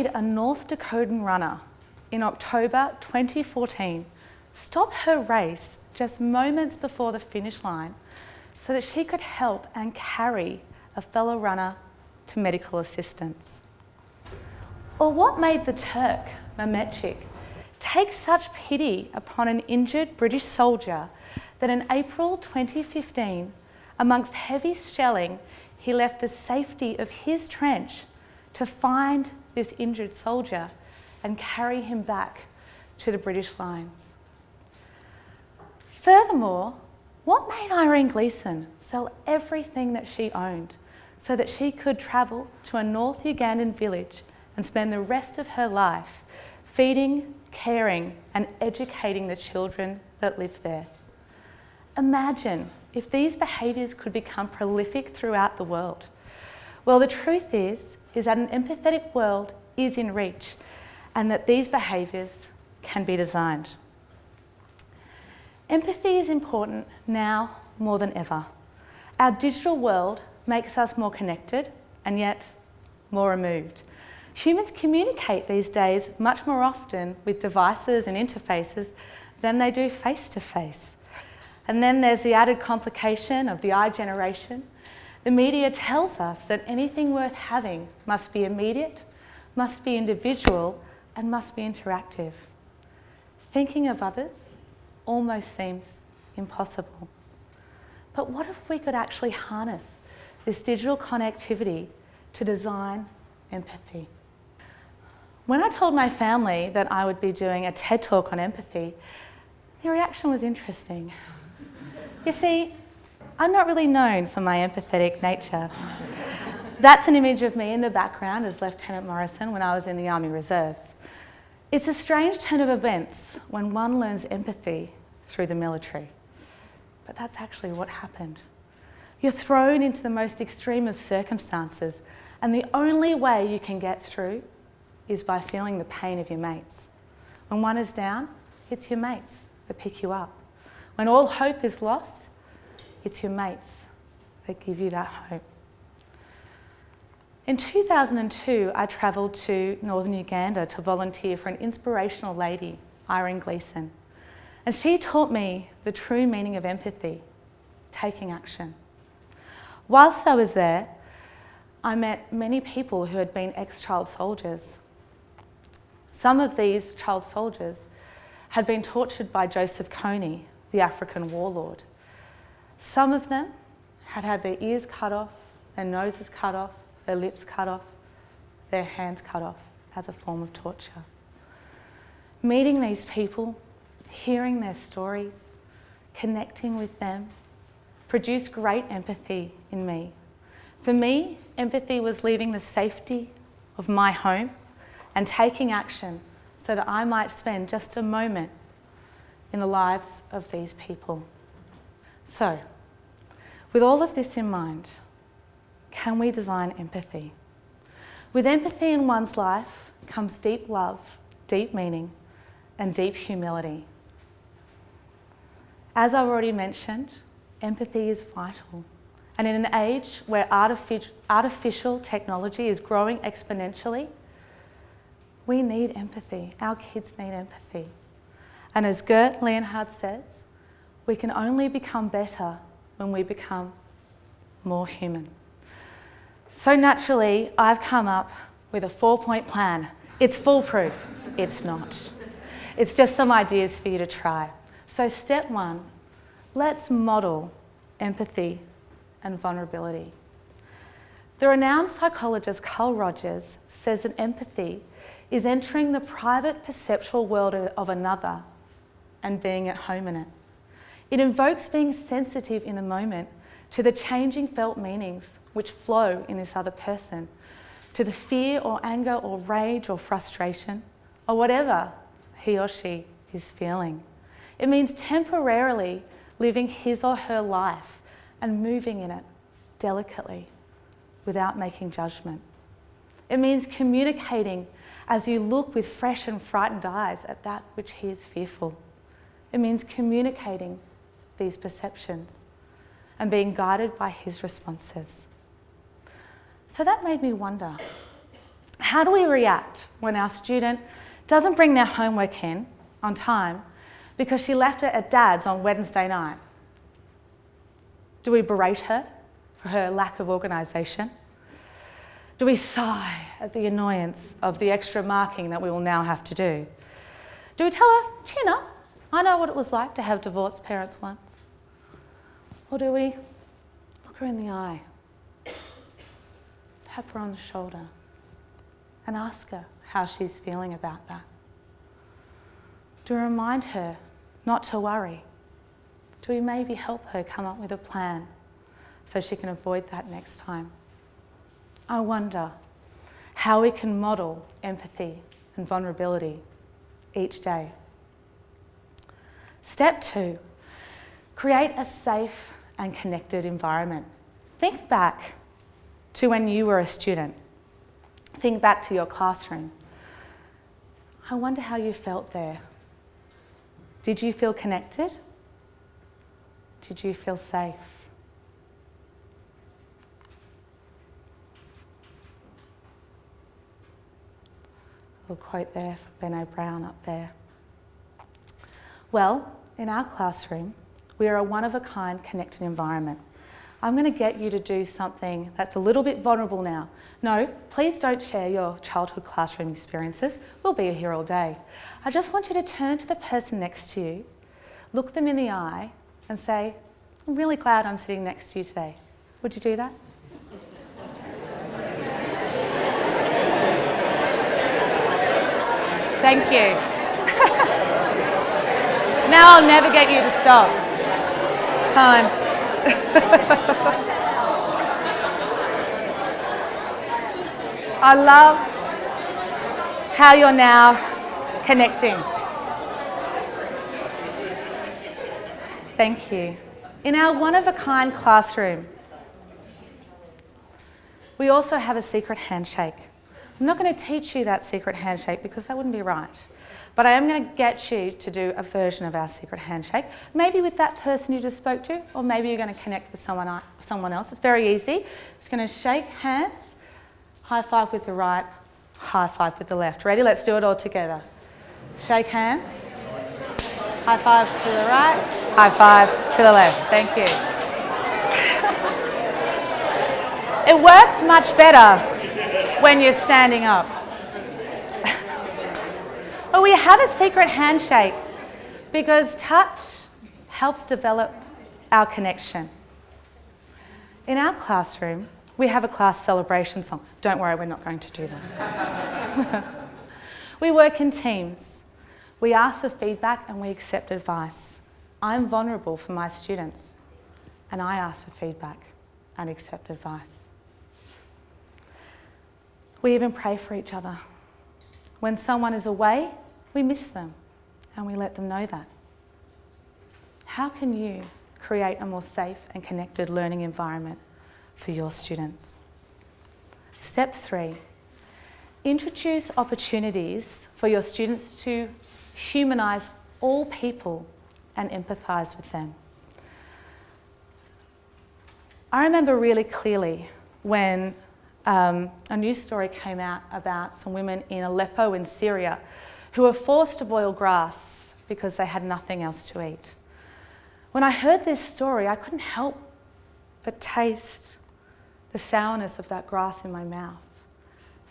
made a North Dakotan runner in October 2014 stop her race just moments before the finish line so that she could help and carry a fellow runner to medical assistance? Or what made the Turk, Mehmetçik, take such pity upon an injured British soldier that in April 2015, amongst heavy shelling, he left the safety of his trench to find this injured soldier and carry him back to the British lines? Furthermore, what made Irene Gleeson sell everything that she owned so that she could travel to a North Ugandan village and spend the rest of her life feeding, caring, and educating the children that lived there? Imagine if these behaviours could become prolific throughout the world. Well, the truth is that an empathetic world is in reach and that these behaviours can be designed. Empathy is important now more than ever. Our digital world makes us more connected and yet more removed. Humans communicate these days much more often with devices and interfaces than they do face-to-face. And then there's the added complication of the I generation. The media tells us that anything worth having must be immediate, must be individual, and must be interactive. Thinking of others almost seems impossible. But what if we could actually harness this digital connectivity to design empathy? When I told my family that I would be doing a TED Talk on empathy, their reaction was interesting. You see, I'm not really known for my empathetic nature. That's an image of me in the background as Lieutenant Morrison when I was in the Army Reserves. It's a strange turn of events when one learns empathy through the military. But that's actually what happened. You're thrown into the most extreme of circumstances, and the only way you can get through is by feeling the pain of your mates. When one is down, it's your mates that pick you up. When all hope is lost, it's your mates that give you that hope. In 2002, I travelled to northern Uganda to volunteer for an inspirational lady, Irene Gleeson. And she taught me the true meaning of empathy, taking action. Whilst I was there, I met many people who had been ex-child soldiers. Some of these child soldiers had been tortured by Joseph Kony, the African warlord. Some of them had had their ears cut off, their noses cut off, their lips cut off, their hands cut off as a form of torture. Meeting these people, hearing their stories, connecting with them, produced great empathy in me. For me, empathy was leaving the safety of my home and taking action so that I might spend just a moment in the lives of these people. So, with all of this in mind, can we design empathy? With empathy in one's life comes deep love, deep meaning, and deep humility. As I've already mentioned, empathy is vital. And in an age where artificial technology is growing exponentially, we need empathy. Our kids need empathy. And as Gert Leonhard says, we can only become better when we become more human. So naturally, I've come up with a 4-point plan. It's foolproof. It's not. It's just some ideas for you to try. So step 1, let's model empathy and vulnerability. The renowned psychologist Carl Rogers says that empathy is entering the private perceptual world of another and being at home in it. It invokes being sensitive in the moment to the changing felt meanings which flow in this other person, to the fear or anger or rage or frustration or whatever he or she is feeling. It means temporarily living his or her life and moving in it delicately without making judgment. It means communicating as you look with fresh and frightened eyes at that which he is fearful. It means communicating these perceptions and being guided by his responses. So that made me wonder, How do we react when our student doesn't bring their homework in on time because she left it at Dad's on Wednesday night? Do we berate her for her lack of organisation? Do we sigh at the annoyance of the extra marking that we will now have to do? Do we tell her, chin up, I know what it was like to have divorced parents once? Or do we look her in the eye, tap her on the shoulder, and ask her how she's feeling about that? Do we remind her not to worry? Do we maybe help her come up with a plan so she can avoid that next time? I wonder how we can model empathy and vulnerability each day. Step 2, create a safe and connected environment. Think back to when you were a student. Think back to your classroom. I wonder how you felt there. Did you feel connected? Did you feel safe? A little quote there from Ben O'Brien up there. Well, in our classroom, we are a one-of-a-kind connected environment. I'm going to get you to do something that's a little bit vulnerable now. No, please don't share your childhood classroom experiences. We'll be here all day. I just want you to turn to the person next to you, look them in the eye and say, I'm really glad I'm sitting next to you today. Would you do that? Thank you. Now I'll never get you to stop. Time. I love how you're now connecting. Thank you. In our one-of-a-kind classroom, we also have a secret handshake. I'm not going to teach you that secret handshake because that wouldn't be right. But I am going to get you to do a version of our secret handshake, maybe with that person you just spoke to, or maybe you're going to connect with someone else. It's very easy. Just going to shake hands, high five with the right, high five with the left. Ready? Let's do it all together. Shake hands, high five to the right, high five to the left. Thank you. It works much better when you're standing up. But we have a secret handshake because touch helps develop our connection. In our classroom, we have a class celebration song. Don't worry, we're not going to do that. We work in teams. We ask for feedback and we accept advice. I'm vulnerable for my students, and I ask for feedback and accept advice. We even pray for each other. When someone is away, we miss them and we let them know that. How can you create a more safe and connected learning environment for your students? Step 3, introduce opportunities for your students to humanize all people and empathize with them. I remember really clearly when a news story came out about some women in Aleppo in Syria who were forced to boil grass because they had nothing else to eat. When I heard this story, I couldn't help but taste the sourness of that grass in my mouth,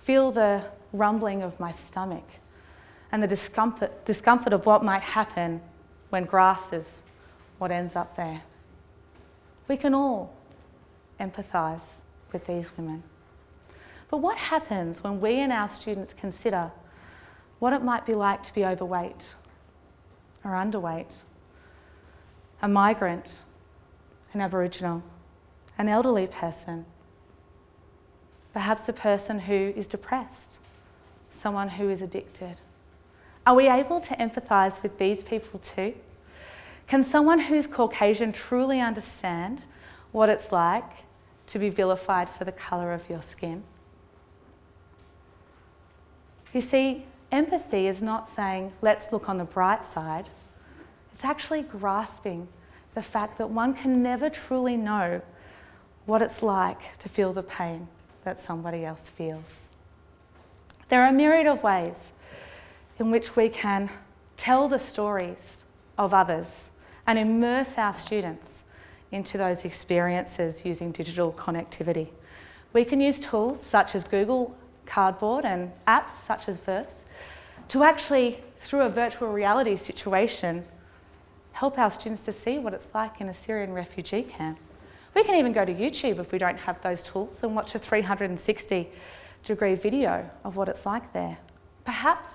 feel the rumbling of my stomach, and the discomfort of what might happen when grass is what ends up there. We can all empathize with these women. But what happens when we and our students consider what it might be like to be overweight or underweight, a migrant, an Aboriginal, an elderly person, perhaps a person who is depressed, someone who is addicted? Are we able to empathise with these people too? Can someone who's Caucasian truly understand what it's like to be vilified for the colour of your skin? You see, empathy is not saying, let's look on the bright side. It's actually grasping the fact that one can never truly know what it's like to feel the pain that somebody else feels. There are a myriad of ways in which we can tell the stories of others and immerse our students into those experiences using digital connectivity. We can use tools such as Google Cardboard and apps such as Verse to actually, through a virtual reality situation, help our students to see what it's like in a Syrian refugee camp. We can even go to YouTube if we don't have those tools and watch a 360-degree video of what it's like there. Perhaps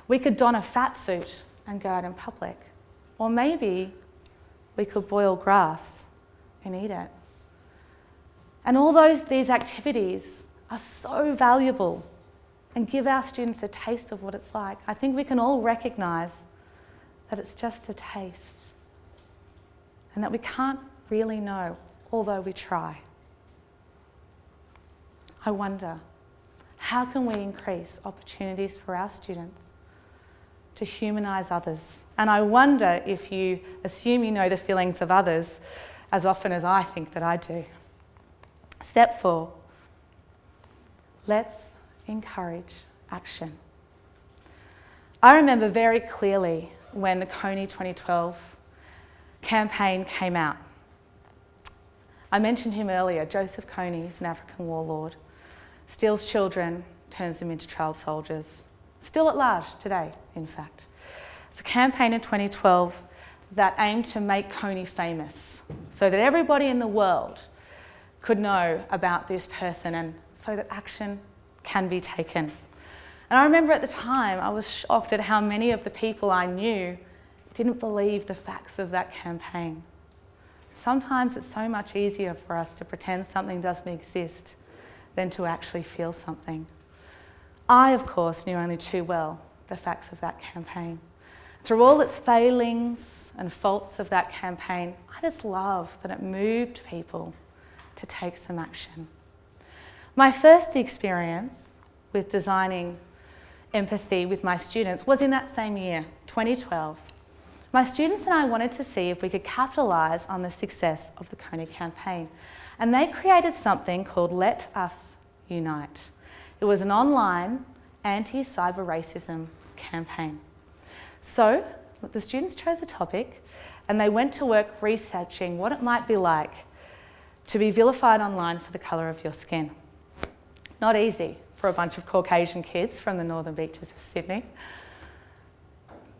we could don a fat suit and go out in public. Or maybe we could boil grass and eat it. And all these activities are so valuable and give our students a taste of what it's like. I think we can all recognise that it's just a taste and that we can't really know, although we try. I wonder, how can we increase opportunities for our students to humanise others? And I wonder if you assume you know the feelings of others as often as I think that I do. Step 4, let's encourage action. I remember very clearly when the Coney 2012 campaign came out. I mentioned him earlier. Joseph Coney is an African warlord, steals children, turns them into child soldiers. Still at large today, in fact. It's a campaign in 2012 that aimed to make Coney famous so that everybody in the world could know about this person and so that action can be taken. And I remember at the time I was shocked at how many of the people I knew didn't believe the facts of that campaign. Sometimes it's so much easier for us to pretend something doesn't exist than to actually feel something. I, of course, knew only too well the facts of that campaign. Through all its failings and faults of that campaign, I just love that it moved people to take some action. My first experience with designing empathy with my students was in that same year, 2012. My students and I wanted to see if we could capitalise on the success of the Coney campaign, and they created something called Let Us Unite. It was an online anti-cyber racism campaign. So the students chose a topic and they went to work researching what it might be like to be vilified online for the colour of your skin. Not easy for a bunch of Caucasian kids from the northern beaches of Sydney.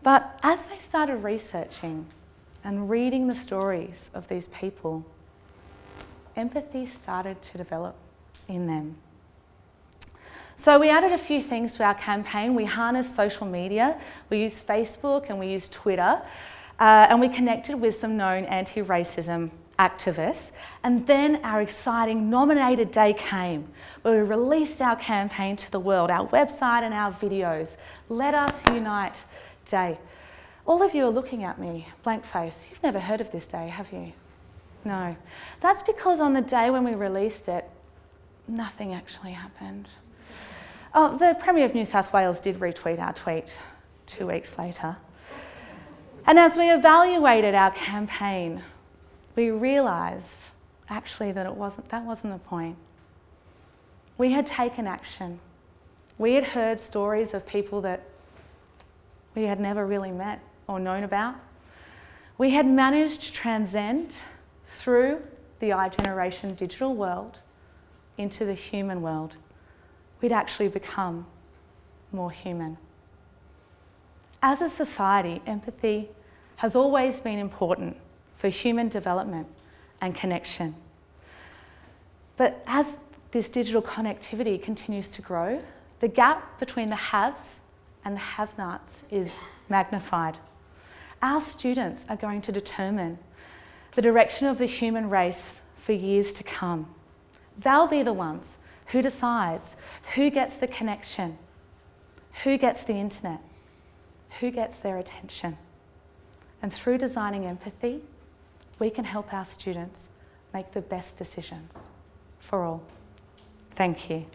But as they started researching and reading the stories of these people, empathy started to develop in them. So we added a few things to our campaign. We harnessed social media, we used Facebook and we used Twitter, and we connected with some known anti-racism activists. And then our exciting nominated day came, where we released our campaign to the world, our website and our videos. Let Us Unite Day. All of you are looking at me, blank face. You've never heard of this day, have you? No. That's because on the day when we released it, nothing actually happened. Oh, the Premier of New South Wales did retweet our tweet 2 weeks later. And as we evaluated our campaign, we realised actually that that wasn't the point. We had taken action. We had heard stories of people that we had never really met or known about. We had managed to transcend through the iGeneration digital world into the human world. We'd actually become more human. As a society, empathy has always been important for human development and connection. But as this digital connectivity continues to grow, the gap between the haves and the have-nots is magnified. Our students are going to determine the direction of the human race for years to come. They'll be the ones who decides who gets the connection, who gets the internet, who gets their attention. And through designing empathy, we can help our students make the best decisions for all. Thank you.